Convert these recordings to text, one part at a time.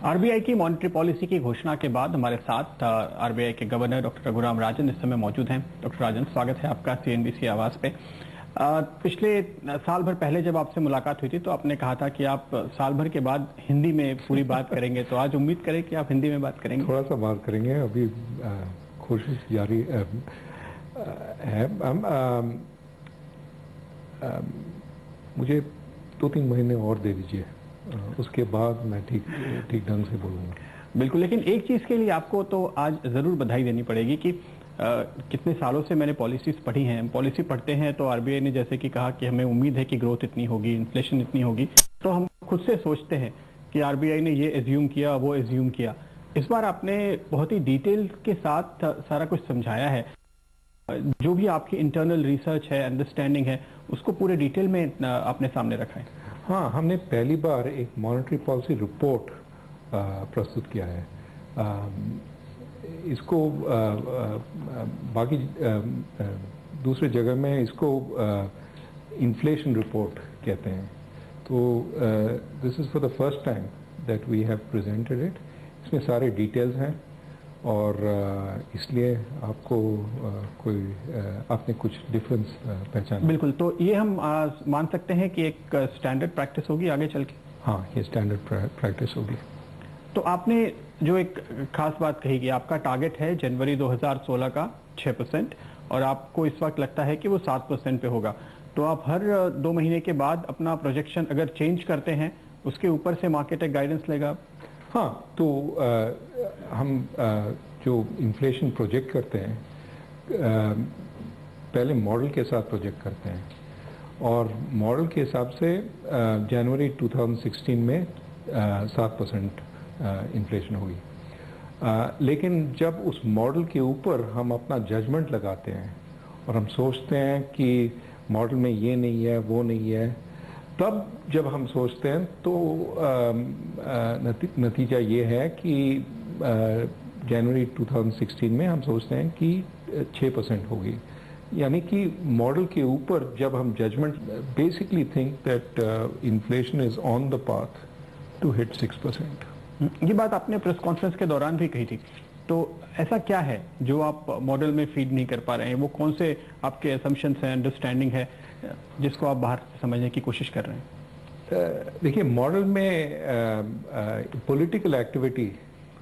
RBI की monetary policy की घोषणा के बाद हमारे साथ आरबीआई के गवर्नर डॉक्टर रघुराम राजन इस समय मौजूद हैं। डॉक्टर राजन, स्वागत है आपका सीएनबीसी आवाज पे। पिछले साल भर पहले जब आपसे मुलाकात हुई थी तो आपने कहा था कि आप साल भर के बाद हिंदी में पूरी बात करेंगे, तो आज उम्मीद करें कि आप हिंदी में बात करेंगे। थोड़ा सा बात करेंगे, अभी कोशिश जारी है। मुझे 2-3 महीने और दे दीजिए, उसके बाद मैं ठीक ढंग से बोलूँगा। बिल्कुल, लेकिन एक चीज के लिए आपको तो आज जरूर बधाई देनी पड़ेगी कि कितने सालों से मैंने पॉलिसीज पढ़ी हैं। पॉलिसी पढ़ते हैं तो आरबीआई ने जैसे कि कहा कि हमें उम्मीद है कि ग्रोथ इतनी होगी, इन्फ्लेशन इतनी होगी, तो हम खुद से सोचते हैं कि आरबीआई ने ये एज्यूम किया, वो एज्यूम किया। इस बार आपने बहुत ही डिटेल के साथ सारा कुछ समझाया है। जो भी आपकी इंटरनल रिसर्च है, अंडरस्टैंडिंग है, उसको पूरे डिटेल में आपने सामने रखा है। हाँ, हमने पहली बार एक मॉनेटरी पॉलिसी रिपोर्ट प्रस्तुत किया है। इसको बाकी दूसरे जगह में इसको इन्फ्लेशन रिपोर्ट कहते हैं। तो this is for the first time that we have presented it. इसमें सारे डिटेल्स हैं और इसलिए आपको आपने कुछ डिफरेंस पहचाना। बिल्कुल, तो ये हम मान सकते हैं कि एक स्टैंडर्ड प्रैक्टिस होगी आगे चल के। हाँ, ये स्टैंडर्ड प्रैक्टिस होगी। तो आपने जो एक खास बात कही कि आपका टारगेट है जनवरी 2016 का 6% और आपको इस वक्त लगता है कि वो 7% पे होगा, तो आप हर 2 महीने के बाद अपना प्रोजेक्शन अगर चेंज करते हैं उसके ऊपर से मार्केट एक गाइडेंस लेगा। हाँ, तो हम जो इन्फ्लेशन प्रोजेक्ट करते हैं पहले मॉडल के साथ प्रोजेक्ट करते हैं और मॉडल के हिसाब से जनवरी 2016 में 7% इन्फ्लेशन होगी। लेकिन जब उस मॉडल के ऊपर हम अपना जजमेंट लगाते हैं और हम सोचते हैं कि मॉडल में ये नहीं है, वो नहीं है, तब जब हम सोचते हैं तो नतीजा ये है कि जनवरी 2016 में हम सोचते हैं कि 6% होगी। यानी कि मॉडल के ऊपर जब हम judgment basically think that inflation is on the path to hit 6%। ये बात आपने प्रेस कॉन्फ्रेंस के दौरान भी कही थी, तो ऐसा क्या है जो आप मॉडल में फीड नहीं कर पा रहे हैं? वो कौन से आपके असम्पशंस हैं, अंडरस्टैंडिंग है जिसको आप बाहर से समझने की कोशिश कर रहे हैं? देखिए, मॉडल में पॉलिटिकल एक्टिविटी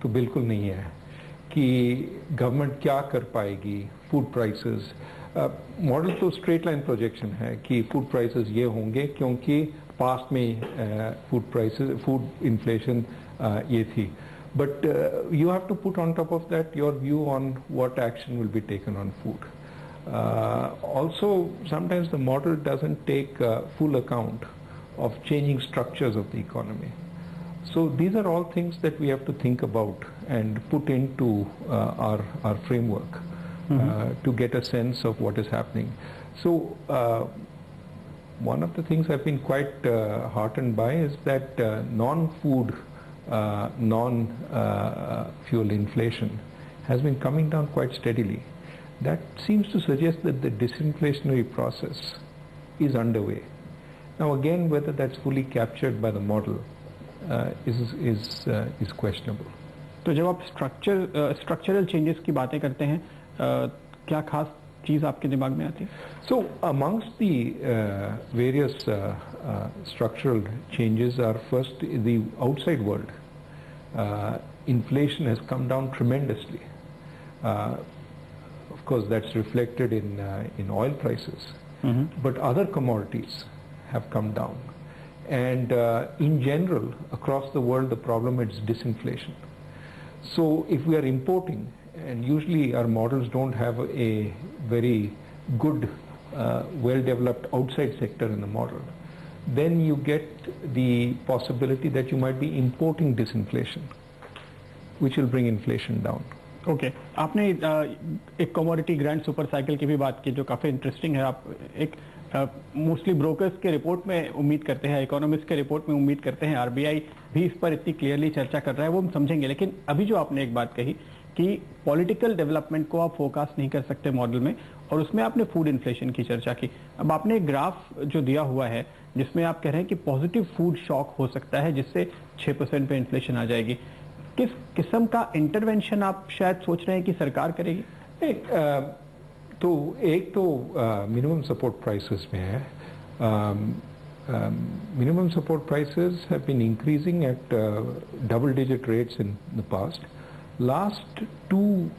तो बिल्कुल नहीं है कि गवर्नमेंट क्या कर पाएगी। फूड प्राइसेस, मॉडल तो स्ट्रेट लाइन प्रोजेक्शन है कि फूड प्राइसेस ये होंगे क्योंकि पास्ट में फूड इन्फ्लेशन ये थी। But you have to put on top of that your view on what action will be taken on food. Also, sometimes the model doesn't take full account of changing structures of the economy. So these are all things that we have to think about and put into our framework to get a sense of what is happening. So one of the things I've been quite heartened by is that non-food non-fuel inflation has been coming down quite steadily. That seems to suggest that the disinflationary process is underway. Now again, whether that's fully captured by the model is questionable. तो जब आप structural changes की बातें करते हैं, क्या खास चीज आपके दिमाग में आती है? So amongst the various structural changes are first the outside world. Inflation has come down tremendously. Of course, that's reflected in oil prices, but other commodities have come down. And in general, across the world, the problem is disinflation. So if we are importing, and usually our models don't have a very good, well-developed outside sector in the model, then you get the possibility that you might be importing disinflation, which will bring inflation down. Okay, आपने एक commodity grand super cycle की भी बात की जो काफी interesting है। आप एक मोस्टली ब्रोकर्स के रिपोर्ट में उम्मीद करते हैं, इकोनॉमिस्ट के रिपोर्ट में उम्मीद करते हैं, आरबीआई भी इस पर इतनी क्लियरली चर्चा कर रहा है, वो हम समझेंगे। लेकिन अभी जो आपने एक बात कही कि पॉलिटिकल डेवलपमेंट को आप फोकस नहीं कर सकते मॉडल में, और उसमें आपने फूड इन्फ्लेशन की चर्चा की। अब आपने एक ग्राफ जो दिया हुआ है जिसमें आप कह रहे हैं कि पॉजिटिव फूड शॉक हो सकता है जिससे 6% पे इन्फ्लेशन आ जाएगी। किस किस्म का इंटरवेंशन आप शायद सोच रहे हैं कि सरकार करेगी? तो एक तो मिनिमम सपोर्ट प्राइसेस में है। minimum support prices have been increasing at double-digit rates in the past. Last two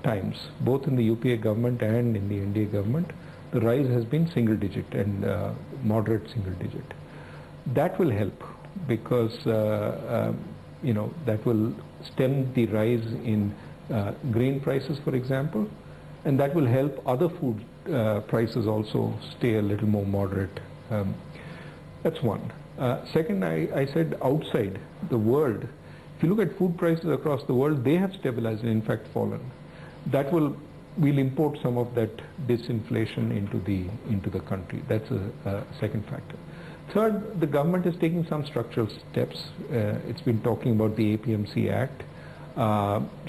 times, both in the UPA government and in the NDA government, the rise has been single-digit and moderate single-digit. That will help because that will stem the rise in grain prices, for example, and that will help other food prices also stay a little more moderate. That's one. Second, I said outside the world, if you look at food prices across the world, they have stabilized and in fact fallen. That we'll import some of that disinflation into the country. That's a second factor. Third, the government is taking some structural steps. It's been talking about the APMC Act.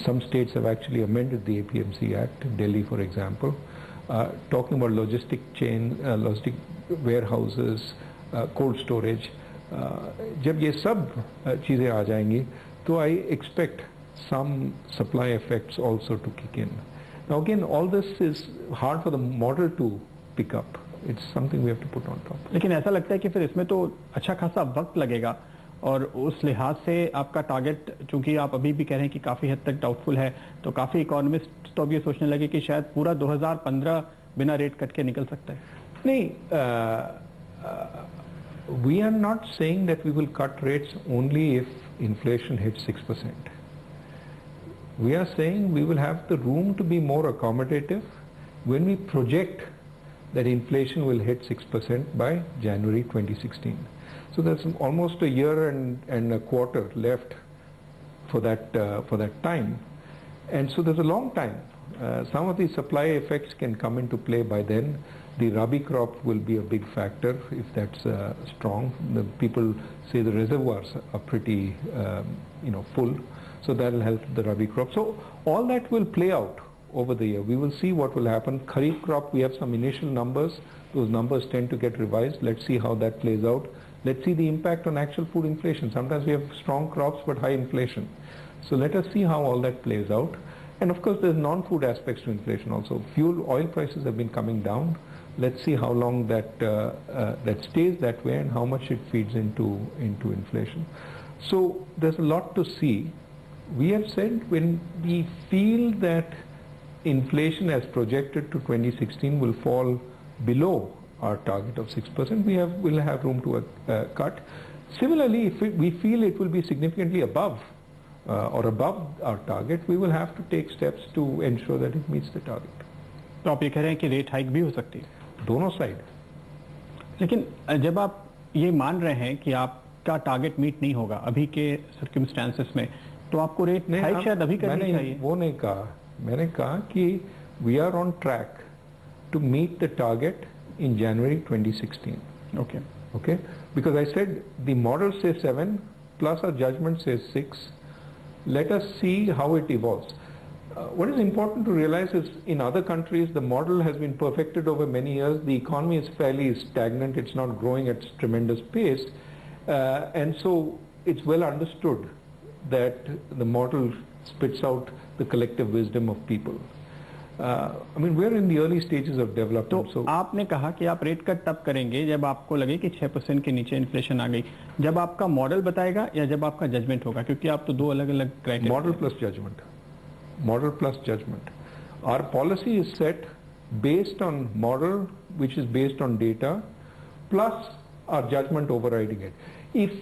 Some states have actually amended the APMC Act, Delhi for example, talking about logistic warehouses, cold storage. जब ये सब चीज़ें आ जाएंगी तो I expect some supply effects also to kick in. Now again, all this is hard for the model to pick up. It's something we have to put on top. लेकिन ऐसा लगता है कि फिर इसमें तो अच्छा खासा वक्त लगेगा, और उस लिहाज से आपका टारगेट, चूंकि आप अभी भी कह रहे हैं कि काफ़ी हद तक डाउटफुल है, तो काफ़ी इकोनॉमिस्ट तो अब ये सोचने लगे कि शायद पूरा 2015 बिना रेट कट के निकल सकता है। नहीं, we are not saying that we will cut rates only if inflation hits 6%. We are saying we will have the room to be more accommodative when we project that inflation will hit 6% by January 2016. So there's almost a year and a quarter left for that time, and so there's a long time. Some of these supply effects can come into play by then. The Rabi crop will be a big factor if that's strong. The people say the reservoirs are pretty full, so that will help the Rabi crop. So all that will play out over the year. We will see what will happen. Kharif crop, we have some initial numbers. Those numbers tend to get revised. Let's see how that plays out. Let's see the impact on actual food inflation. Sometimes we have strong crops but high inflation. So let us see how all that plays out. And of course there's non-food aspects to inflation also. Oil prices have been coming down. Let's see how long that stays that way and how much it feeds into inflation. So there's a lot to see. We have said when we feel that inflation as projected to 2016 will fall below our target of 6%, we'll have room to cut. Similarly, if we feel it will be significantly above or above our target, we will have to take steps to ensure that it meets the target. तो आप ये कह रहे हैं कि rate hike भी हो सकती है दोनों साइड। लेकिन जब आप ये मान रहे हैं कि आपका टारगेट मीट नहीं होगा अभी के सर्कमस्टेंसेस में, तो आपको रेट हाइक शायद अभी करनी चाहिए। वो नहीं कहा, मैंने कहा कि we are on track to meet the target in January 2016. Okay. Because I said the model says 7 plus our judgment says 6. Let us see how it evolves. What is important to realize is in other countries the model has been perfected over many years. The economy is fairly stagnant. It's not growing at tremendous pace. And so it's well understood that the model spits out the collective wisdom of people. I mean, we're in the early stages of development. तो आपने कहा कि आप rate cut तब करेंगे जब आपको लगे कि 6% के नीचे इन्फ्लेशन आ गई, जब आपका मॉडल बताएगा या जब आपका जजमेंट होगा, क्योंकि आप तो दो अलग अलग criteria. Model plus judgment, model plus judgment. Our policy is set based on model which is based on data plus our judgment overriding it. If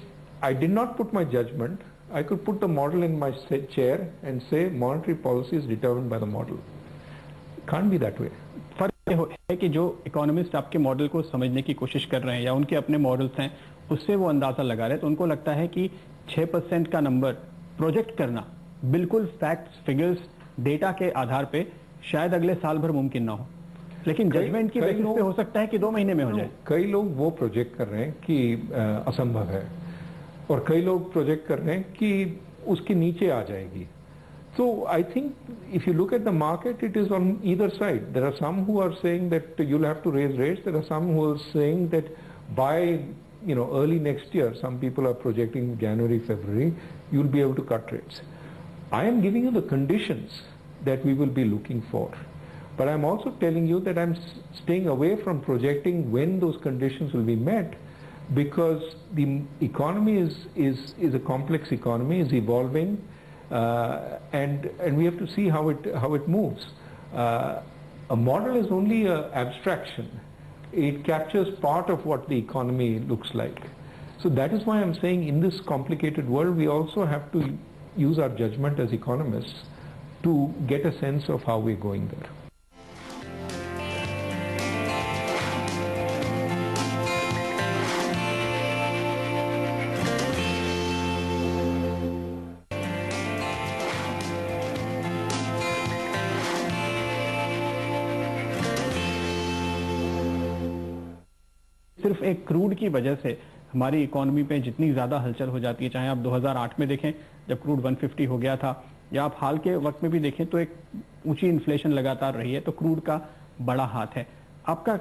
I did not put my judgment, I could put the model in my chair and say monetary policy is determined by the model. Can't be that way. फर्क है कि जो economist आपके model को समझने की कोशिश कर रहे हैं या उनके अपने मॉडल्स हैं उससे वो अंदाजा लगा रहे हैं, तो उनको लगता है कि 6% का नंबर प्रोजेक्ट करना बिल्कुल फैक्ट्स, फिगर्स, डेटा के आधार पे शायद अगले साल भर मुमकिन ना हो, लेकिन जजमेंट की बेसिस पे हो सकता है कि 2 महीने में हो जाए। कई लोग वो प्रोजेक्ट कर रहे हैं कि असंभव है और कई लोग प्रोजेक्ट कर रहे हैं कि उसके नीचे आ जाएगी। So I think if you look at the market, it is on either side. There are some who are saying that you'll have to raise rates. There are some who are saying that by early next year, some people are projecting January, February, you'll be able to cut rates. I am giving you the conditions that we will be looking for. But I'm also telling you that I'm staying away from projecting when those conditions will be met, because the economy is a complex economy, is evolving. And we have to see how it moves. A model is only an abstraction. It captures part of what the economy looks like. So that is why I'm saying in this complicated world, we also have to use our judgment as economists to get a sense of how we're going there. सिर्फ एक crude की वजह से हमारी economy पे जितनी ज़्यादा हलचल हो जाती है, चाहे आप 2008 में देखें जब क्रूड 150 हो गया था, या आप हाल के वक्त में भी देखें तो एक ऊंची इन्फ्लेशन लगातार रही है, तो क्रूड का बड़ा हाथ है। आपका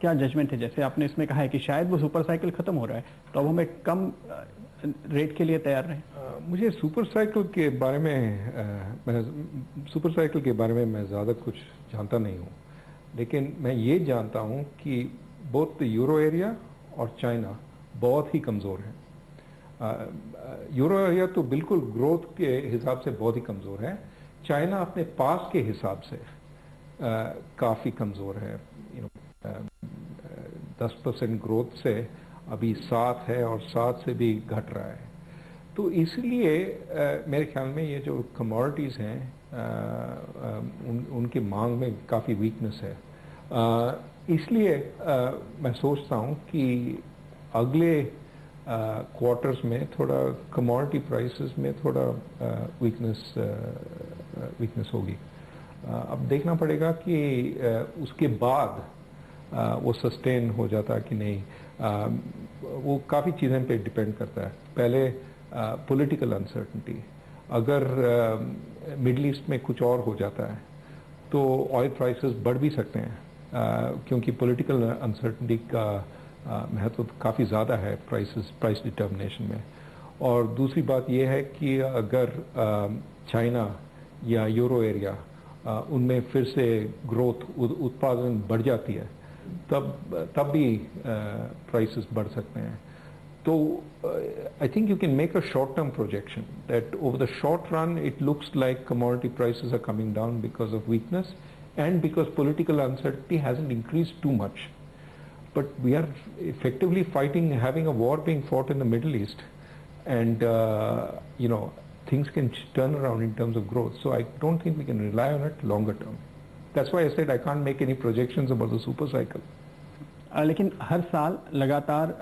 क्या जजमेंट है? जैसे आपने इसमें कहा है कि शायद वो सुपर साइकिल खत्म हो रहा है, तो अब हमें कम रेट के लिए तैयार रहें। मुझे सुपर साइकिल के बारे में मैं ज़्यादा कुछ जानता नहीं हूँ, लेकिन मैं ये जानता हूँ कि बोथ यूरो एरिया और चाइना बहुत ही कमज़ोर है। यूरो एरिया तो बिल्कुल ग्रोथ के हिसाब से बहुत ही कमज़ोर है। चाइना अपने पास के हिसाब से काफ़ी कमज़ोर है। 10% ग्रोथ से अभी 7 है और 7 से भी घट रहा है। तो इसलिए मेरे ख्याल में ये जो कमोडिटीज़ हैं उनकी मांग में काफ़ी वीकनेस है। इसलिए मैं सोचता हूँ कि अगले क्वार्टर्स में थोड़ा कमोडिटी प्राइसेस में थोड़ा वीकनेस होगी। अब देखना पड़ेगा कि उसके बाद वो सस्टेन हो जाता है कि नहीं। वो काफ़ी चीज़ों पे डिपेंड करता है। पहले पॉलिटिकल अनसर्टेनिटी, अगर मिडल ईस्ट में कुछ और हो जाता है तो ऑयल प्राइसेस बढ़ भी सकते हैं, क्योंकि पॉलिटिकल अनसर्टेनिटी का महत्व काफ़ी ज़्यादा है प्राइस डिटर्मिनेशन में। और दूसरी बात यह है कि अगर चाइना या यूरो एरिया उनमें फिर से ग्रोथ उत्पादन बढ़ जाती है, तब भी प्राइसेस बढ़ सकते हैं। तो I think you can make a short term projection that over the short run it looks like commodity prices are coming down because of weakness and because political uncertainty hasn't increased too much. But we are effectively having a war being fought in the Middle East, and things can turn around in terms of growth. So I don't think we can rely on it longer term. That's why I said I can't make any projections about the super cycle. लेकिन हर साल लगातार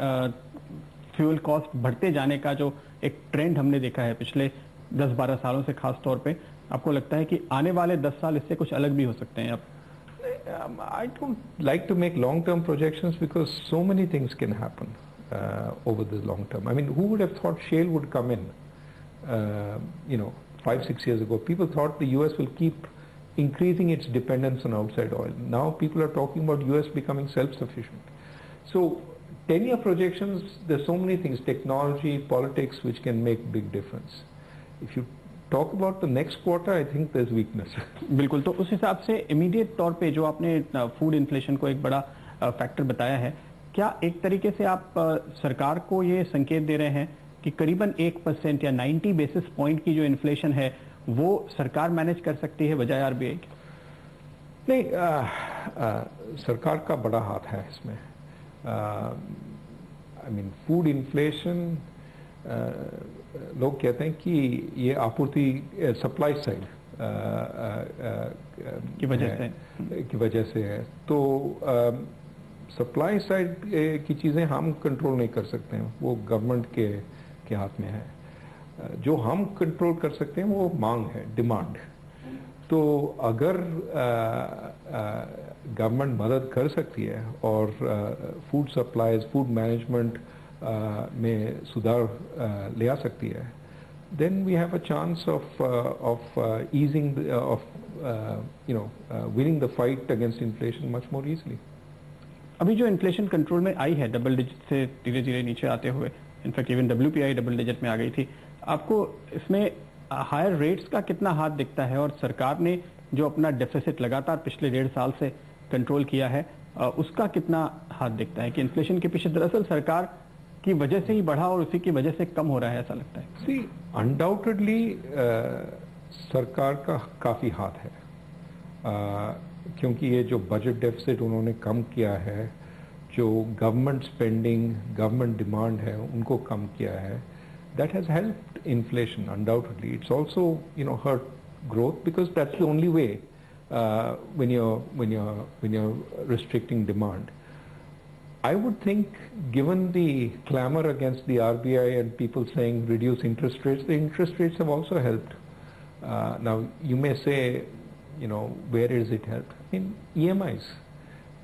fuel cost बढ़ते जाने का जो एक trend हमने देखा है पिछले 10-12 सालों से, खास तौर पे आपको लगता है कि आने वाले 10 साल इससे कुछ अलग भी हो सकते हैं? I don't like to make long-term projections because so many things can happen over the long term. I mean, who would have thought shale would come in, 5-6 years ago? People thought the US will keep increasing its dependence on outside oil. Now people are talking about US becoming self-sufficient. So 10-year projections, there's so many things, technology, politics, which can make big difference. If you talk about the next quarter, I think there's weakness. बिल्कुल। तो उस हिसाब से immediate तौर पे जो आपने food inflation को एक बड़ा फैक्टर बताया है, क्या एक तरीके से आप सरकार को ये संकेत दे रहे हैं कि करीबन 1% या 90 बेसिस पॉइंट की जो इन्फ्लेशन है वो सरकार मैनेज कर सकती है बजाय आरबीआई के? नहीं, सरकार का बड़ा हाथ है इसमें। आई मीन फूड इन्फ्लेशन, लोग कहते हैं कि ये आपूर्ति सप्लाई साइड की वजह से है। तो सप्लाई साइड की चीज़ें हम कंट्रोल नहीं कर सकते हैं, वो गवर्नमेंट के हाथ में है। जो हम कंट्रोल कर सकते हैं वो मांग है, डिमांड। तो अगर गवर्नमेंट मदद कर सकती है और फूड सप्लाईज, फूड मैनेजमेंट में सुधार ले आ सकती है, then we have a chance of easing winning the fight against inflation much more easily. अभी जो इन्फ्लेशन कंट्रोल में आई है डबल डिजिट से धीरे धीरे नीचे आते हुए, in fact even WPI double digit में आ गई थी, आपको इसमें हायर रेट्स का कितना हाथ दिखता है? और सरकार ने जो अपना डेफिसिट लगातार पिछले 1.5 साल से कंट्रोल किया है, उसका कितना हाथ दिखता है कि इन्फ्लेशन के पीछे दरअसल सरकार की वजह से ही बढ़ा और उसी की वजह से कम हो रहा है, ऐसा लगता है? सी अनडाउटेडली सरकार का काफी हाथ है, क्योंकि ये जो बजट डेफिसिट उन्होंने कम किया है, जो गवर्नमेंट स्पेंडिंग, गवर्नमेंट डिमांड है, उनको कम किया है, that has helped inflation undoubtedly. It's also hurt growth because that's the only way when you're restricting demand. I would think, given the clamor against the RBI and people saying reduce interest rates, the interest rates have also helped. Now you may say, where is it helped? In EMIs.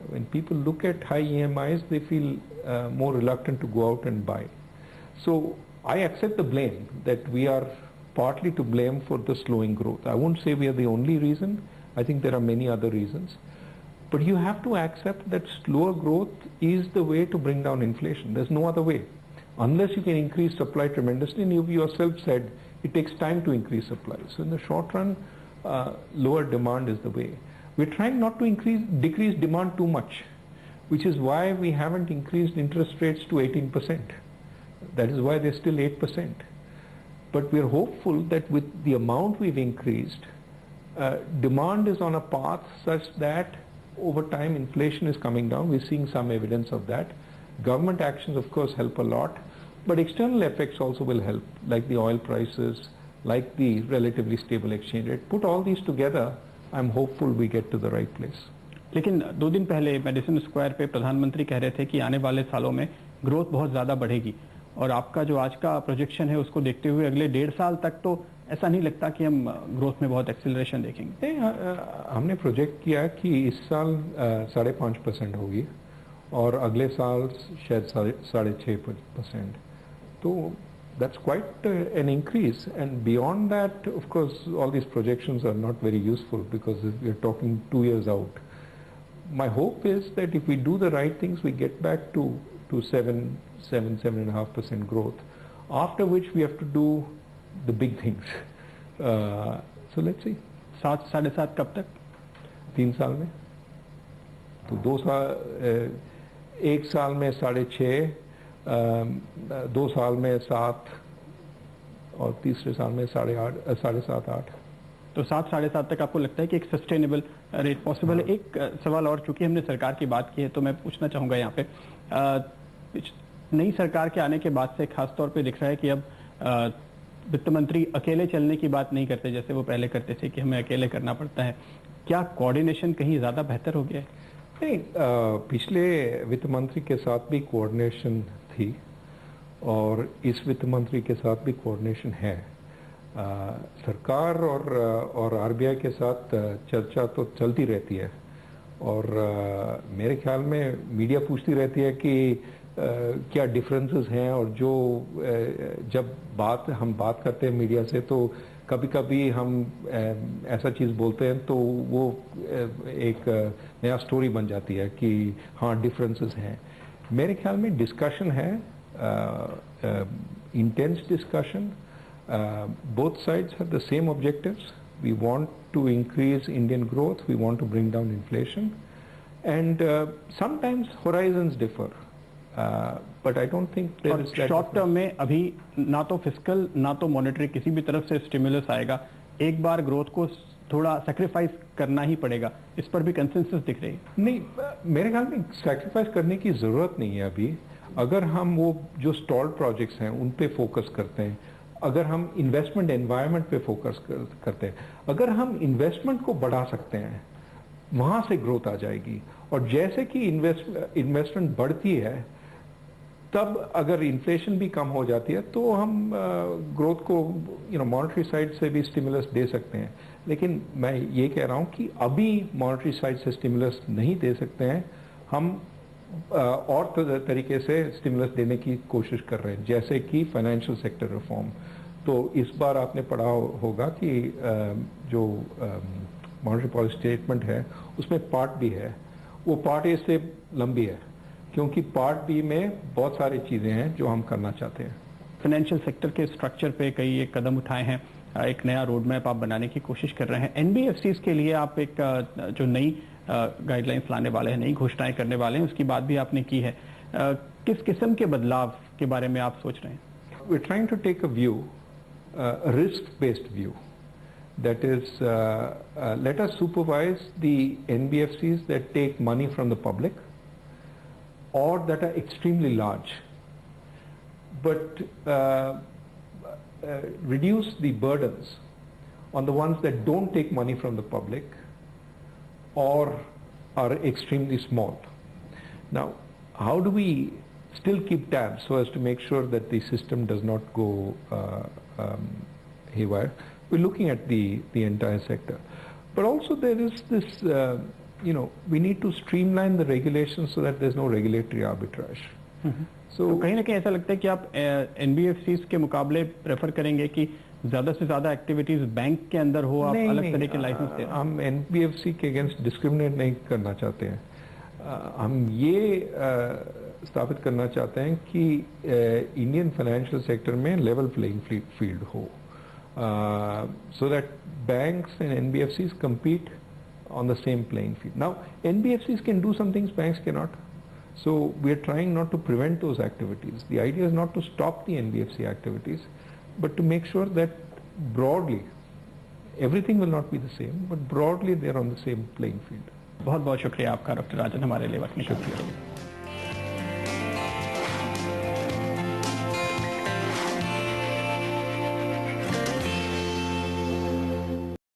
When people look at high EMIs, they feel more reluctant to go out and buy. So I accept the blame that we are partly to blame for the slowing growth. I won't say we are the only reason. I think there are many other reasons. But you have to accept that slower growth is the way to bring down inflation. There's no other way. Unless you can increase supply tremendously, and you yourself said it takes time to increase supply. So in the short run, lower demand is the way. We're trying not to decrease demand too much, which is why we haven't increased interest rates to 18%. That is why they're still 8%. But we're hopeful that with the amount we've increased, demand is on a path such that over time inflation is coming down. We're seeing some evidence of that. Government actions, of course, help a lot, but external effects also will help, like the oil prices, like the relatively stable exchange rate. Put all these together, I'm hopeful we get to the right place. लेकिन 2 दिन पहले medicine square पे प्रधानमंत्री कह रहे थे कि आने वाले सालों में ग्रोथ बहुत ज़्यादा बढ़ेगी, और आपका जो आज का प्रोजेक्शन है उसको देखते हुए अगले 1.5 साल तक तो ऐसा नहीं लगता कि हम ग्रोथ में बहुत एक्सेलरेशन देखेंगे। हमने प्रोजेक्ट किया कि इस साल 5.5% होगी और अगले साल शायद 6.5%। तो that's quite an increase, and beyond that, of course, all these projections are not very useful because we're talking 2 years out. My hope is that if we do the right things, we get back to 7.5% growth, after which we have to do the big things. So let's see. 7-7.5 कब तक? 3 साल में। तो 2 साल, 1 साल में 6.5, 2 साल में 7 और तीसरे साल में 8.5, 7.5-8। तो 7-7.5 तक आपको लगता है कि एक सस्टेनेबल रेट पॉसिबल है? एक सवाल और, चूंकि हमने सरकार की बात की है तो मैं पूछना चाहूंगा यहाँ पे, नई सरकार के आने के बाद से खास तौर पे दिख रहा है कि अब वित्त मंत्री अकेले चलने की बात नहीं करते जैसे वो पहले करते थे कि हमें अकेले करना पड़ता है। क्या कोऑर्डिनेशन कहीं ज्यादा बेहतर हो गया है? नहीं, पिछले वित्त मंत्री के साथ भी कोऑर्डिनेशन थी और इस वित्त मंत्री के साथ भी कोऑर्डिनेशन है। सरकार और आरबीआई के साथ चर्चा तो चलती रहती है, और मेरे ख्याल में मीडिया पूछती रहती है कि क्या डिफरेंसेस हैं, और जो जब हम बात करते हैं मीडिया से तो कभी कभी हम ऐसा चीज़ बोलते हैं तो वो एक नया स्टोरी बन जाती है कि हाँ डिफरेंसेस हैं। मेरे ख्याल में डिस्कशन है, intense discussion. Both sides have the same objectives. We want to increase Indian growth, we want to bring down inflation, and sometimes horizons differ, but I don't think there is that short term में अभी ना तो fiscal ना तो monetary किसी भी तरफ से स्टिमुलस आएगा, एक बार ग्रोथ को थोड़ा सैक्रिफाइस करना ही पड़ेगा, इस पर भी कंसेंसस दिख रही है? नहीं, मेरे ख्याल में सैक्रिफाइस करने की जरूरत नहीं है अभी। अगर हम वो जो स्टॉल्ड प्रोजेक्ट्स हैं उन पे फोकस करते हैं, अगर हम इन्वेस्टमेंट एनवायरनमेंट पे फोकस करते हैं, अगर हम इन्वेस्टमेंट को बढ़ा सकते हैं, वहां से ग्रोथ आ जाएगी। और जैसे कि इन्वेस्टमेंट बढ़ती है तब अगर इन्फ्लेशन भी कम हो जाती है तो हम ग्रोथ को मॉनेटरी साइड से भी स्टिमुलस दे सकते हैं। लेकिन मैं ये कह रहा हूं कि अभी मॉनेटरी साइड से स्टिमुलस नहीं दे सकते हैं, हम और तरीके से स्टिमुलस देने की कोशिश कर रहे हैं, जैसे कि फाइनेंशियल सेक्टर रिफॉर्म। तो इस बार आपने पढ़ा होगा कि जो मॉनेटरी पॉलिसी स्टेटमेंट है उसमें पार्ट बी है, वो पार्ट ए से लंबी है, क्योंकि पार्ट बी में बहुत सारी चीजें हैं जो हम करना चाहते हैं। फाइनेंशियल सेक्टर के स्ट्रक्चर पे कई एक कदम उठाए हैं, एक नया रोड मैप आप बनाने की कोशिश कर रहे हैं। एनबीएफसीज के लिए आप एक जो नई गाइडलाइंस लाने वाले हैं, नई घोषणाएं करने वाले हैं, उसकी बात भी आपने की है। किस किस्म के बदलाव के बारे में आप सोच रहे हैं? We are trying to take a view, risk based view, that is let us supervise the NBFCs that take money from the public or that are extremely large, but reduce the burdens on the ones that don't take money from the public or are extremely small. Now, how do we still keep tabs so as to make sure that the system does not go haywire? We're looking at the entire sector, but also there is this, we need to streamline the regulations so that there's no regulatory arbitrage. तो कहीं ना कहीं ऐसा लगता है कि आप NBFCs के मुकाबले प्रेफर करेंगे कि ज्यादा से ज्यादा एक्टिविटीज बैंक के अंदर हो, आप अलग तरह के लाइसेंस दें? हम एनबीएफसी के अगेंस्ट डिस्क्रिमिनेट नहीं करना चाहते हैं। हम ये स्थापित करना चाहते हैं कि इंडियन फाइनेंशियल सेक्टर में लेवल प्लेइंग फील्ड हो, so that banks and NBFCs compete on the same playing field. Now, NBFCs can do some things banks cannot. So we are trying not to prevent those activities. The idea is not to stop the NBFC activities, but to make sure that broadly, everything will not be the same, but broadly they are on the same playing field. बहुत बहुत शुक्रिया आपका doctor राजन, हमारे लिए वक्त निकालने के लिए।